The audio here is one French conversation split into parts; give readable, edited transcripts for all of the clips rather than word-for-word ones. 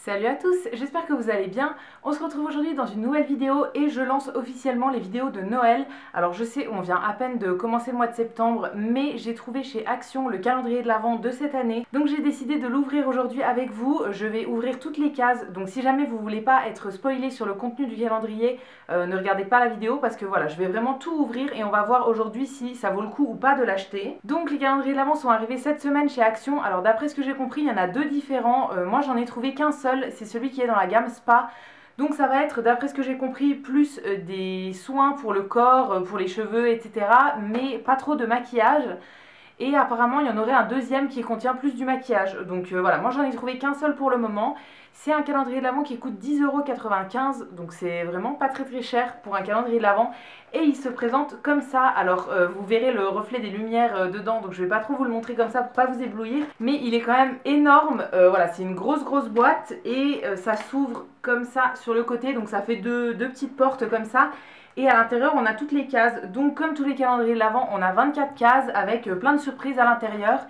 Salut à tous, j'espère que vous allez bien. On se retrouve aujourd'hui dans une nouvelle vidéo et je lance officiellement les vidéos de Noël. Alors je sais, on vient à peine de commencer le mois de septembre, mais j'ai trouvé chez Action le calendrier de l'Avent de cette année. Donc j'ai décidé de l'ouvrir aujourd'hui avec vous. Je vais ouvrir toutes les cases, donc si jamais vous voulez pas être spoilé sur le contenu du calendrier, ne regardez pas la vidéo parce que voilà, je vais vraiment tout ouvrir et on va voir aujourd'hui si ça vaut le coup ou pas de l'acheter. Donc les calendriers de l'Avent sont arrivés cette semaine chez Action. Alors d'après ce que j'ai compris, il y en a deux différents. Moi j'en ai trouvé qu'un seul. C'est celui qui est dans la gamme Spa. Donc ça va être, d'après ce que j'ai compris, plus des soins pour le corps, pour les cheveux, etc. Mais pas trop de maquillage. Et apparemment, il y en aurait un deuxième qui contient plus du maquillage. Donc voilà, moi j'en ai trouvé qu'un seul pour le moment. C'est un calendrier de l'Avent qui coûte 10,95 €. Donc c'est vraiment pas très cher pour un calendrier de l'Avent. Et il se présente comme ça. Alors vous verrez le reflet des lumières dedans. Donc je vais pas trop vous le montrer comme ça pour pas vous éblouir. Mais il est quand même énorme. Voilà, c'est une grosse boîte. Et ça s'ouvre comme ça sur le côté. Donc ça fait deux petites portes comme ça. Et à l'intérieur, on a toutes les cases. Donc comme tous les calendriers de l'Avent, on a 24 cases avec plein de surprises à l'intérieur.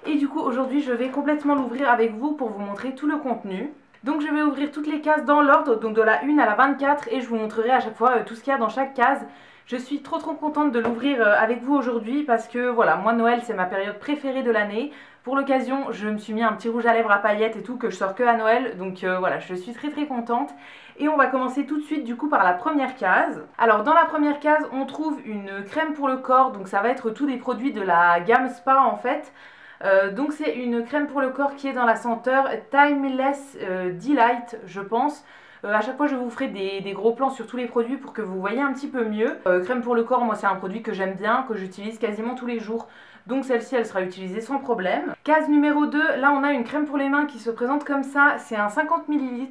Et du coup, aujourd'hui, je vais complètement l'ouvrir avec vous pour vous montrer tout le contenu. Donc je vais ouvrir toutes les cases dans l'ordre, donc de la 1 à la 24, et je vous montrerai à chaque fois tout ce qu'il y a dans chaque case. Je suis trop contente de l'ouvrir avec vous aujourd'hui parce que voilà, moi Noël c'est ma période préférée de l'année. Pour l'occasion, je me suis mis un petit rouge à lèvres à paillettes et tout que je sors que à Noël, donc voilà, je suis très contente. Et on va commencer tout de suite du coup par la première case. Alors dans la première case, on trouve une crème pour le corps, donc ça va être tous des produits de la gamme Spa en fait. Donc c'est une crème pour le corps qui est dans la senteur Timeless Delight, je pense. À chaque fois je vous ferai des gros plans sur tous les produits pour que vous voyez un petit peu mieux. Crème pour le corps, moi c'est un produit que j'aime bien, que j'utilise quasiment tous les jours. Donc celle-ci elle sera utilisée sans problème. Case numéro 2, là on a une crème pour les mains qui se présente comme ça. C'est un 50 ml.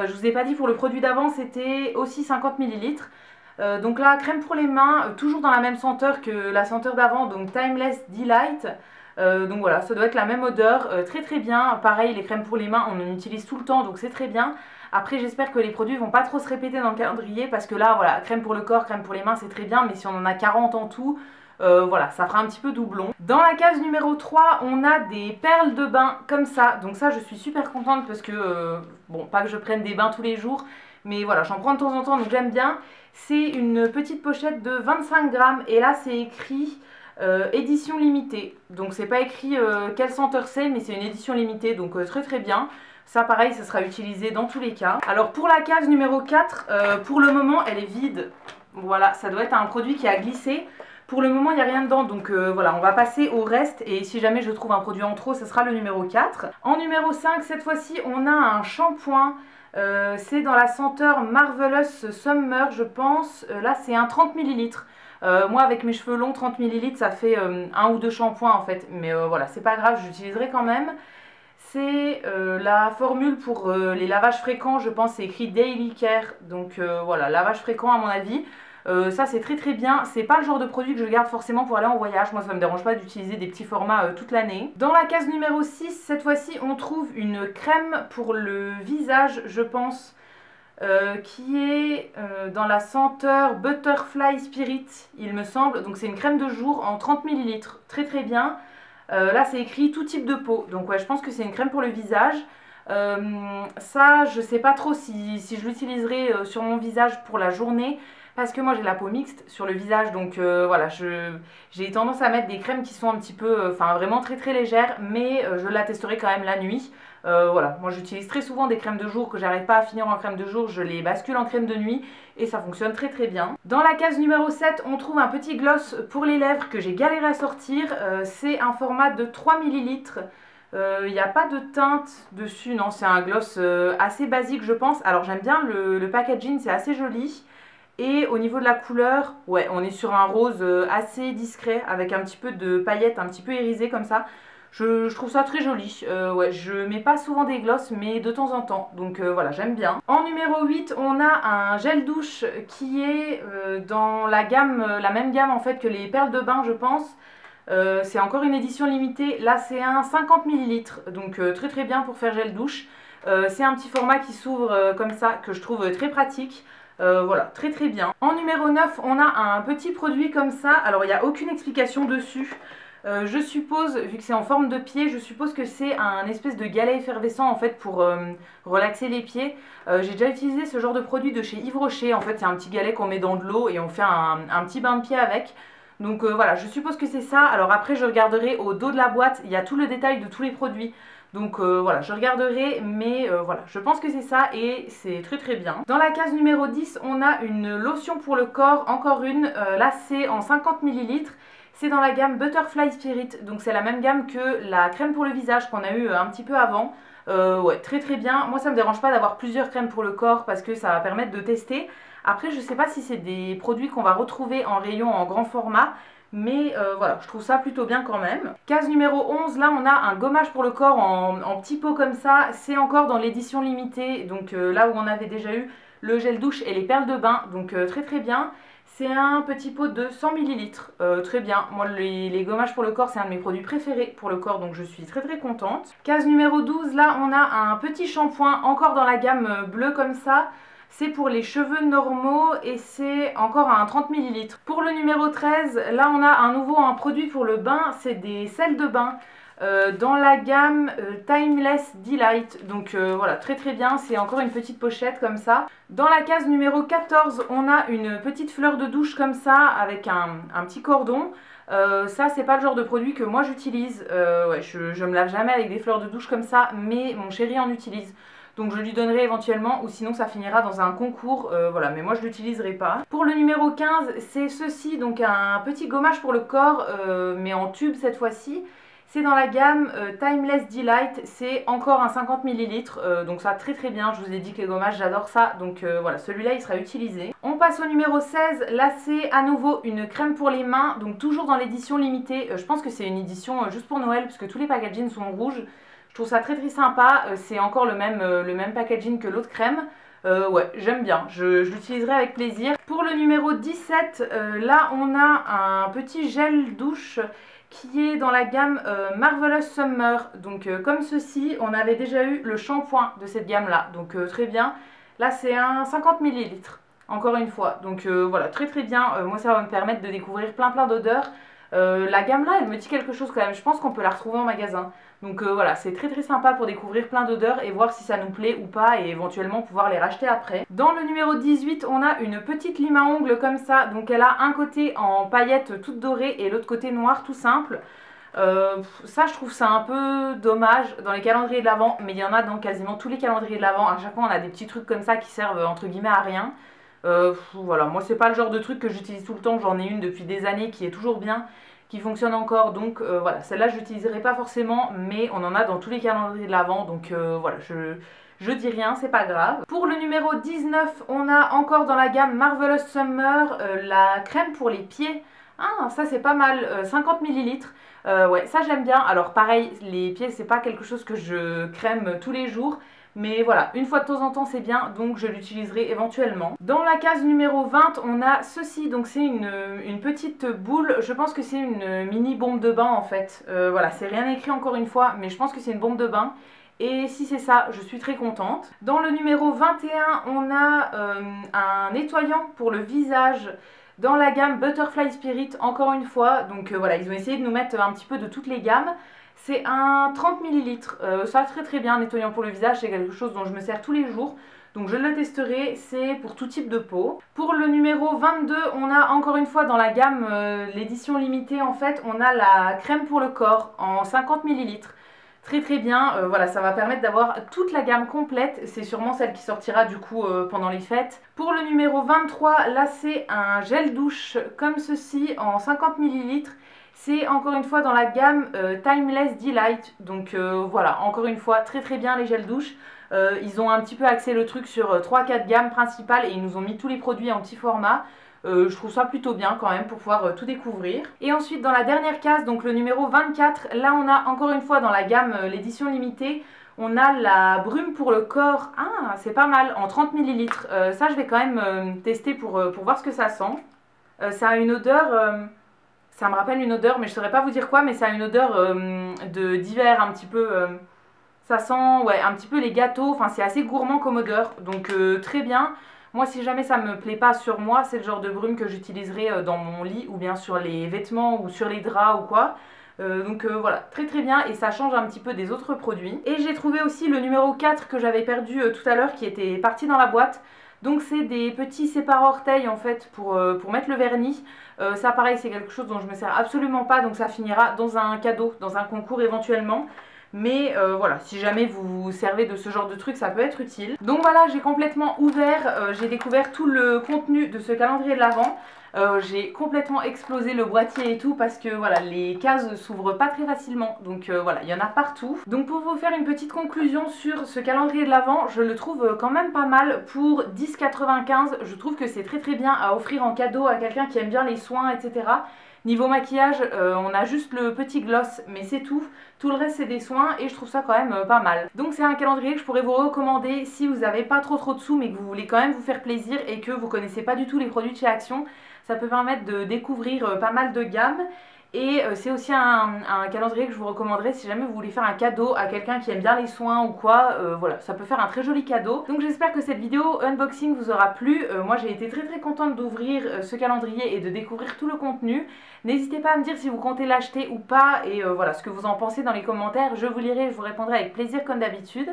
Je vous ai pas dit pour le produit d'avant, c'était aussi 50 ml. Donc là, crème pour les mains, toujours dans la même senteur que la senteur d'avant, donc Timeless Delight. Donc voilà, ça doit être la même odeur, très bien. Pareil, les crèmes pour les mains, on en utilise tout le temps, donc c'est très bien. Après, j'espère que les produits vont pas trop se répéter dans le calendrier, parce que là, voilà, crème pour le corps, crème pour les mains, c'est très bien, mais si on en a 40 en tout, voilà, ça fera un petit peu doublon. Dans la case numéro 3, on a des perles de bain comme ça. Donc ça, je suis super contente parce que, bon, pas que je prenne des bains tous les jours, mais voilà, j'en prends de temps en temps, donc j'aime bien. C'est une petite pochette de 25 grammes, et là, c'est écrit édition limitée. Donc c'est pas écrit quelle senteur c'est, mais c'est une édition limitée, donc très bien. Ça pareil, ça sera utilisé dans tous les cas. Alors pour la case numéro 4, pour le moment, elle est vide. Voilà, ça doit être un produit qui a glissé. Pour le moment, il n'y a rien dedans, donc voilà, on va passer au reste. Et si jamais je trouve un produit en trop, ce sera le numéro 4. En numéro 5, cette fois-ci, on a un shampoing. C'est dans la senteur Marvelous Summer, je pense. Là, c'est un 30 ml. Moi, avec mes cheveux longs, 30 ml, ça fait un ou deux shampoings en fait. Mais voilà, c'est pas grave, j'utiliserai quand même. C'est la formule pour les lavages fréquents, je pense, c'est écrit Daily Care. Donc voilà, lavage fréquent à mon avis. Ça c'est très bien, c'est pas le genre de produit que je garde forcément pour aller en voyage, moi ça me dérange pas d'utiliser des petits formats toute l'année. Dans la case numéro 6, cette fois-ci on trouve une crème pour le visage, je pense, qui est dans la senteur Butterfly Spirit, il me semble. Donc c'est une crème de jour en 30 ml, très bien. Là c'est écrit tout type de peau, donc ouais, je pense que c'est une crème pour le visage. Ça je sais pas trop si je l'utiliserai sur mon visage pour la journée, parce que moi j'ai la peau mixte sur le visage, donc voilà, j'ai tendance à mettre des crèmes qui sont un petit peu, enfin vraiment très légères, mais je la testerai quand même la nuit. Voilà, moi j'utilise très souvent des crèmes de jour que j'arrive pas à finir en crème de jour, je les bascule en crème de nuit et ça fonctionne très bien. Dans la case numéro 7, on trouve un petit gloss pour les lèvres que j'ai galéré à sortir. C'est un format de 3 ml. Il n'y a pas de teinte dessus, non, c'est un gloss assez basique je pense. Alors j'aime bien le packaging, c'est assez joli. Et au niveau de la couleur, ouais, on est sur un rose assez discret avec un petit peu de paillettes, un petit peu irisées comme ça. Je trouve ça très joli. Ouais, je mets pas souvent des glosses, mais de temps en temps. Donc voilà, j'aime bien. En numéro 8, on a un gel douche qui est dans la gamme, la même gamme en fait que les perles de bain, je pense. C'est encore une édition limitée. Là, c'est un 50 ml. Donc très bien pour faire gel douche. C'est un petit format qui s'ouvre comme ça, que je trouve très pratique. Voilà, très bien. En numéro 9, on a un petit produit comme ça. Alors, il n'y a aucune explication dessus. Je suppose, vu que c'est en forme de pied, je suppose que c'est un espèce de galet effervescent en fait pour relaxer les pieds. J'ai déjà utilisé ce genre de produit de chez Yves Rocher. En fait, c'est un petit galet qu'on met dans de l'eau et on fait un petit bain de pied avec. Donc voilà, je suppose que c'est ça. Alors après, je regarderai au dos de la boîte, il y a tout le détail de tous les produits. Donc voilà, je regarderai, mais voilà, je pense que c'est ça et c'est très très bien. Dans la case numéro 10, on a une lotion pour le corps, encore une. Là, c'est en 50 ml. C'est dans la gamme Butterfly Spirit, donc c'est la même gamme que la crème pour le visage qu'on a eu un petit peu avant. Ouais, très très bien. Moi, ça me dérange pas d'avoir plusieurs crèmes pour le corps parce que ça va permettre de tester. Après, je sais pas si c'est des produits qu'on va retrouver en rayon en grand format, mais voilà, je trouve ça plutôt bien quand même. Case numéro 11, là on a un gommage pour le corps en petit pot comme ça. C'est encore dans l'édition limitée, donc là où on avait déjà eu le gel douche et les perles de bain, donc très très bien. C'est un petit pot de 100 ml, très bien. Moi, les gommages pour le corps, c'est un de mes produits préférés pour le corps, donc je suis très très contente. Case numéro 12, là, on a un petit shampoing, encore dans la gamme bleue comme ça. C'est pour les cheveux normaux et c'est encore un 30 ml. Pour le numéro 13, là, on a un produit pour le bain, c'est des sels de bain. Dans la gamme Timeless Delight, donc voilà, très très bien, c'est encore une petite pochette comme ça. Dans la case numéro 14, on a une petite fleur de douche comme ça avec un petit cordon. Ça, c'est pas le genre de produit que moi j'utilise. Ouais, je me lave jamais avec des fleurs de douche comme ça, mais mon chéri en utilise. Donc je lui donnerai éventuellement, ou sinon ça finira dans un concours, voilà, mais moi je l'utiliserai pas. Pour le numéro 15, c'est ceci, donc un petit gommage pour le corps, mais en tube cette fois-ci. C'est dans la gamme Timeless Delight, c'est encore un 50 ml, donc ça très très bien, je vous ai dit que les gommages j'adore ça, donc voilà, celui-là il sera utilisé. On passe au numéro 16, là c'est à nouveau une crème pour les mains, donc toujours dans l'édition limitée, je pense que c'est une édition juste pour Noël, puisque tous les packagings sont rouges, je trouve ça très très sympa, c'est encore le même packaging que l'autre crème. Ouais, j'aime bien, je l'utiliserai avec plaisir. Pour le numéro 17, là on a un petit gel douche qui est dans la gamme Marvelous Summer, donc comme ceci. On avait déjà eu le shampoing de cette gamme là, donc très bien. Là c'est un 50 ml, encore une fois, donc voilà, très très bien. Moi ça va me permettre de découvrir plein d'odeurs. La gamme là, elle me dit quelque chose quand même, je pense qu'on peut la retrouver en magasin. Donc voilà, c'est très très sympa pour découvrir plein d'odeurs et voir si ça nous plaît ou pas et éventuellement pouvoir les racheter après. Dans le numéro 18, on a une petite lime à ongles comme ça. Donc elle a un côté en paillettes toutes dorées et l'autre côté noir tout simple. Ça je trouve ça un peu dommage dans les calendriers de l'Avent, mais il y en a dans quasiment tous les calendriers de l'Avent. À chaque fois on a des petits trucs comme ça qui servent entre guillemets à rien. Voilà, moi c'est pas le genre de truc que j'utilise tout le temps, j'en ai une depuis des années qui est toujours bien, qui fonctionne encore, donc voilà, celle-là je l'utiliserai pas forcément, mais on en a dans tous les calendriers de l'Avent, donc voilà, je dis rien, c'est pas grave. Pour le numéro 19, on a encore dans la gamme Marvelous Summer la crème pour les pieds. Ah, ça c'est pas mal, 50 ml. Ouais, ça j'aime bien. Alors pareil, les pieds c'est pas quelque chose que je crème tous les jours, mais voilà, une fois de temps en temps c'est bien, donc je l'utiliserai éventuellement. Dans la case numéro 20, on a ceci, donc c'est une petite boule, je pense que c'est une mini bombe de bain en fait. Voilà, c'est rien écrit encore une fois, mais je pense que c'est une bombe de bain. Et si c'est ça, je suis très contente. Dans le numéro 21, on a un nettoyant pour le visage dans la gamme Butterfly Spirit, encore une fois. Donc voilà, ils ont essayé de nous mettre un petit peu de toutes les gammes. C'est un 30 ml, ça très très bien, nettoyant pour le visage, c'est quelque chose dont je me sers tous les jours. Donc je le testerai, c'est pour tout type de peau. Pour le numéro 22, on a encore une fois dans la gamme, l'édition limitée en fait, on a la crème pour le corps en 50 ml. Très très bien, voilà, ça va permettre d'avoir toute la gamme complète, c'est sûrement celle qui sortira du coup pendant les fêtes. Pour le numéro 23, là c'est un gel douche comme ceci en 50 ml. C'est encore une fois dans la gamme Timeless Delight, donc voilà, encore une fois très très bien les gels douche. Ils ont un petit peu axé le truc sur 3-4 gammes principales et ils nous ont mis tous les produits en petit format. Je trouve ça plutôt bien quand même pour pouvoir tout découvrir. Et ensuite dans la dernière case, donc le numéro 24, là on a encore une fois dans la gamme l'édition limitée, on a la brume pour le corps. Ah, c'est pas mal, en 30 ml. Ça je vais quand même tester pour voir ce que ça sent. Ça a une odeur... ça me rappelle une odeur, mais je saurais pas vous dire quoi, mais ça a une odeur d'hiver un petit peu. Ça sent ouais, un petit peu les gâteaux, enfin c'est assez gourmand comme odeur, donc très bien. Moi si jamais ça me plaît pas sur moi, c'est le genre de brume que j'utiliserai dans mon lit ou bien sur les vêtements ou sur les draps ou quoi. Voilà, très très bien et ça change un petit peu des autres produits. Et j'ai trouvé aussi le numéro 4 que j'avais perdu tout à l'heure qui était parti dans la boîte. Donc c'est des petits sépare-orteils en fait pour mettre le vernis. Ça pareil c'est quelque chose dont je me sers absolument pas, donc ça finira dans un cadeau, dans un concours éventuellement. Mais voilà, si jamais vous vous servez de ce genre de truc, ça peut être utile. Donc voilà, j'ai complètement ouvert, j'ai découvert tout le contenu de ce calendrier de l'Avent. J'ai complètement explosé le boîtier et tout parce que voilà, les cases s'ouvrent pas très facilement. Donc voilà, il y en a partout. Donc pour vous faire une petite conclusion sur ce calendrier de l'Avent, je le trouve quand même pas mal pour 10,95 €. Je trouve que c'est très très bien à offrir en cadeau à quelqu'un qui aime bien les soins, etc. Niveau maquillage, on a juste le petit gloss, mais c'est tout. Tout le reste c'est des soins et je trouve ça quand même pas mal. Donc c'est un calendrier que je pourrais vous recommander si vous n'avez pas trop de sous mais que vous voulez quand même vous faire plaisir et que vous connaissez pas du tout les produits de chez Action. Ça peut permettre de découvrir pas mal de gammes. Et c'est aussi un calendrier que je vous recommanderais si jamais vous voulez faire un cadeau à quelqu'un qui aime bien les soins ou quoi. Voilà, ça peut faire un très joli cadeau. Donc j'espère que cette vidéo unboxing vous aura plu. Moi j'ai été très contente d'ouvrir ce calendrier et de découvrir tout le contenu. N'hésitez pas à me dire si vous comptez l'acheter ou pas et voilà ce que vous en pensez dans les commentaires. Je vous lirai, je vous répondrai avec plaisir comme d'habitude.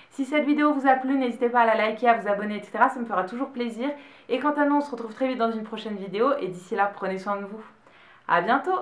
Si cette vidéo vous a plu, n'hésitez pas à la liker, à vous abonner, etc. Ça me fera toujours plaisir. Et quant à nous, on se retrouve très vite dans une prochaine vidéo. Et d'ici là, prenez soin de vous. À bientôt!